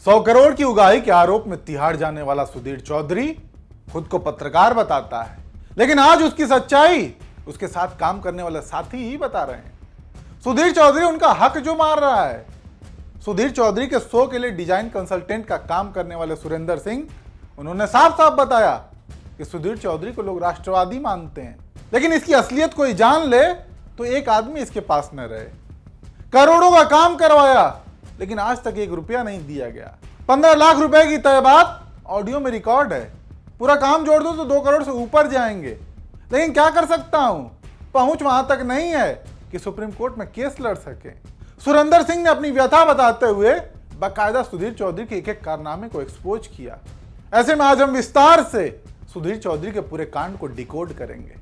100 करोड़ की उगाही के आरोप में तिहाड़ जाने वाला सुधीर चौधरी खुद को पत्रकार बताता है, लेकिन आज उसकी सच्चाई उसके साथ काम करने वाले साथी ही बता रहे हैं। सुधीर चौधरी उनका हक जो मार रहा है। सुधीर चौधरी के शो के लिए डिजाइन कंसल्टेंट का काम करने वाले सुरेंद्र सिंह, उन्होंने साफ साफ बताया कि सुधीर चौधरी को लोग राष्ट्रवादी मानते हैं, लेकिन इसकी असलियत कोई जान ले तो एक आदमी इसके पास न रहे। करोड़ों का काम करवाया, लेकिन आज तक 1 रुपया नहीं दिया गया। 15 लाख रुपए की तय बात ऑडियो में रिकॉर्ड है। पूरा काम जोड़ दो तो 2 करोड़ से ऊपर जाएंगे, लेकिन क्या कर सकता हूं, पहुंच वहां तक नहीं है कि सुप्रीम कोर्ट में केस लड़ सके। सुरेंद्र सिंह ने अपनी व्यथा बताते हुए बाकायदा सुधीर चौधरी के एक कारनामे को एक्सपोज किया। ऐसे में आज हम विस्तार से सुधीर चौधरी के पूरे कांड को डिकोड करेंगे।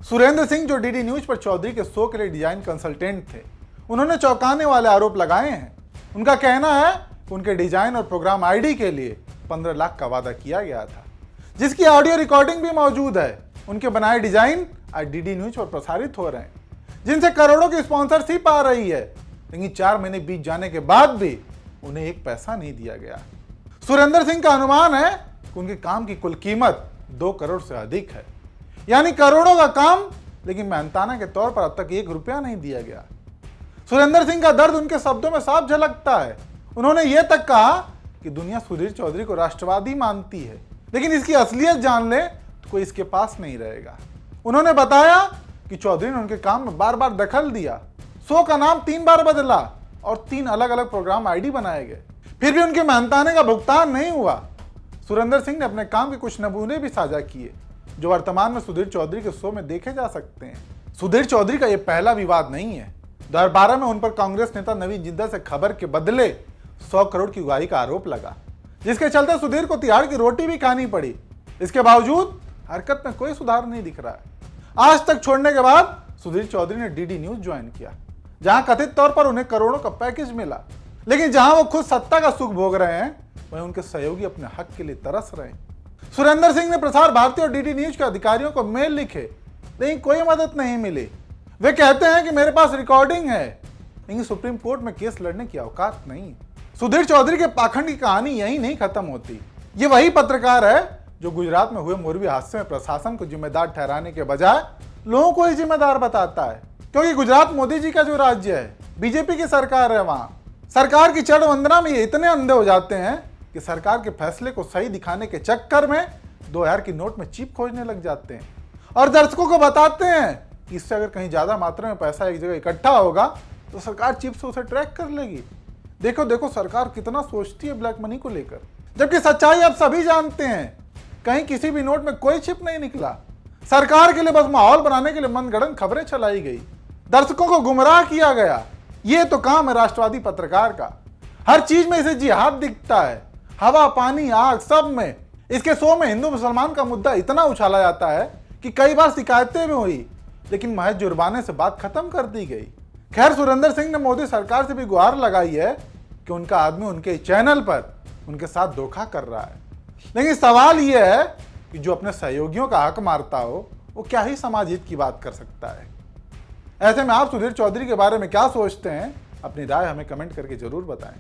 सुरेंद्र सिंह, जो डीडी न्यूज पर चौधरी के शो के लिए डिजाइन कंसल्टेंट थे, उन्होंने चौंकाने वाले आरोप लगाए हैं। उनका कहना है कि उनके डिजाइन और प्रोग्राम आईडी के लिए 15 लाख का वादा किया गया था, जिसकी ऑडियो रिकॉर्डिंग भी मौजूद है। उनके बनाए डिजाइन आज डीडी न्यूज पर प्रसारित हो रहे हैं, जिनसे करोड़ों की स्पॉन्सरशिप आ रही है, लेकिन 4 महीने बीत जाने के बाद भी उन्हें 1 पैसा नहीं दिया गया। सुरेंद्र सिंह का अनुमान है कि उनके काम की कुल कीमत 2 करोड़ से अधिक है, यानी करोड़ों का काम, लेकिन मेहनताना के तौर पर अब तक 1 रुपया नहीं दिया गया। सुरेंद्र सिंह का दर्द उनके शब्दों में साफ झलकता है। उन्होंने यह तक कहा कि दुनिया सुधीर चौधरी को राष्ट्रवादी मानती है, लेकिन इसकी असलियत जान ले तो कोई इसके पास नहीं रहेगा। उन्होंने बताया कि चौधरी ने उनके काम में बार बार दखल दिया, शो का नाम 3 बार बदला और 3 अलग अलग प्रोग्राम आईडी बनाए गए, फिर भी उनके मेहनताने का भुगतान नहीं हुआ। सुरेंद्र सिंह ने अपने काम के कुछ नमूने भी साझा किए, जो वर्तमान में सुधीर चौधरी के शो में देखे जा सकते हैं। सुधीर चौधरी का यह पहला विवाद नहीं है। 2012 में उन पर कांग्रेस नेता नवीन जिंदल से खबर के बदले 100 करोड़ की उगाही का आरोप लगा, जिसके चलते सुधीर को तिहाड़ की रोटी भी खानी पड़ी। इसके बावजूद हरकत में कोई सुधार नहीं दिख रहा है। आज तक छोड़ने के बाद सुधीर चौधरी ने डीडी न्यूज ज्वाइन किया, जहां कथित तौर पर उन्हें करोड़ों का पैकेज मिला, लेकिन जहां वो खुद सत्ता का सुख भोग रहे हैं, वहीं उनके सहयोगी अपने हक के लिए तरस रहे हैं। सुरेंद्र सिंह ने प्रसार भारती और डीडी न्यूज के अधिकारियों को मेल लिखे, लेकिन कोई मदद नहीं मिली। वे कहते हैं कि मेरे पास रिकॉर्डिंग है, लेकिन सुप्रीम कोर्ट में केस लड़ने की औकात नहीं। सुधीर चौधरी के पाखंड की कहानी यहीं नहीं खत्म होती। ये वही पत्रकार है जो गुजरात में हुए मोरबी हादसे में प्रशासन को जिम्मेदार ठहराने के बजाय लोगों को ही जिम्मेदार बताता है, क्योंकि गुजरात मोदी जी का जो राज्य है, बीजेपी की सरकार है, वहां सरकार की चढ़ वंदना में ये इतने अंधे हो जाते हैं कि सरकार के फैसले को सही दिखाने के चक्कर में 2000 की नोट में चिप खोजने लग जाते हैं और दर्शकों को बताते हैं कि इससे अगर कहीं ज्यादा मात्रा में पैसा एक जगह इकट्ठा होगा तो सरकार चिप से उसे ट्रैक कर लेगी। देखो देखो सरकार कितना सोचती है ब्लैक मनी को लेकर, जबकि सच्चाई आप सभी जानते हैं, कहीं किसी भी नोट में कोई चिप नहीं निकला। सरकार के लिए बस माहौल बनाने के लिए मनगढ़ंत खबरें चलाई गई, दर्शकों को गुमराह किया गया। ये तो काम है राष्ट्रवादी पत्रकार का। हर चीज में इसे जिहाद दिखता है, हवा पानी आग सब में। इसके शो में हिंदू मुसलमान का मुद्दा इतना उछाला जाता है कि कई बार शिकायतें भी हुई, लेकिन महज जुर्माने से बात खत्म कर दी गई। खैर, सुरेंद्र सिंह ने मोदी सरकार से भी गुहार लगाई है कि उनका आदमी उनके चैनल पर उनके साथ धोखा कर रहा है, लेकिन सवाल यह है कि जो अपने सहयोगियों का हक मारता हो वो क्या ही समाज हित की बात कर सकता है। ऐसे में आप सुधीर चौधरी के बारे में क्या सोचते हैं? अपनी राय हमें कमेंट करके जरूर बताएं।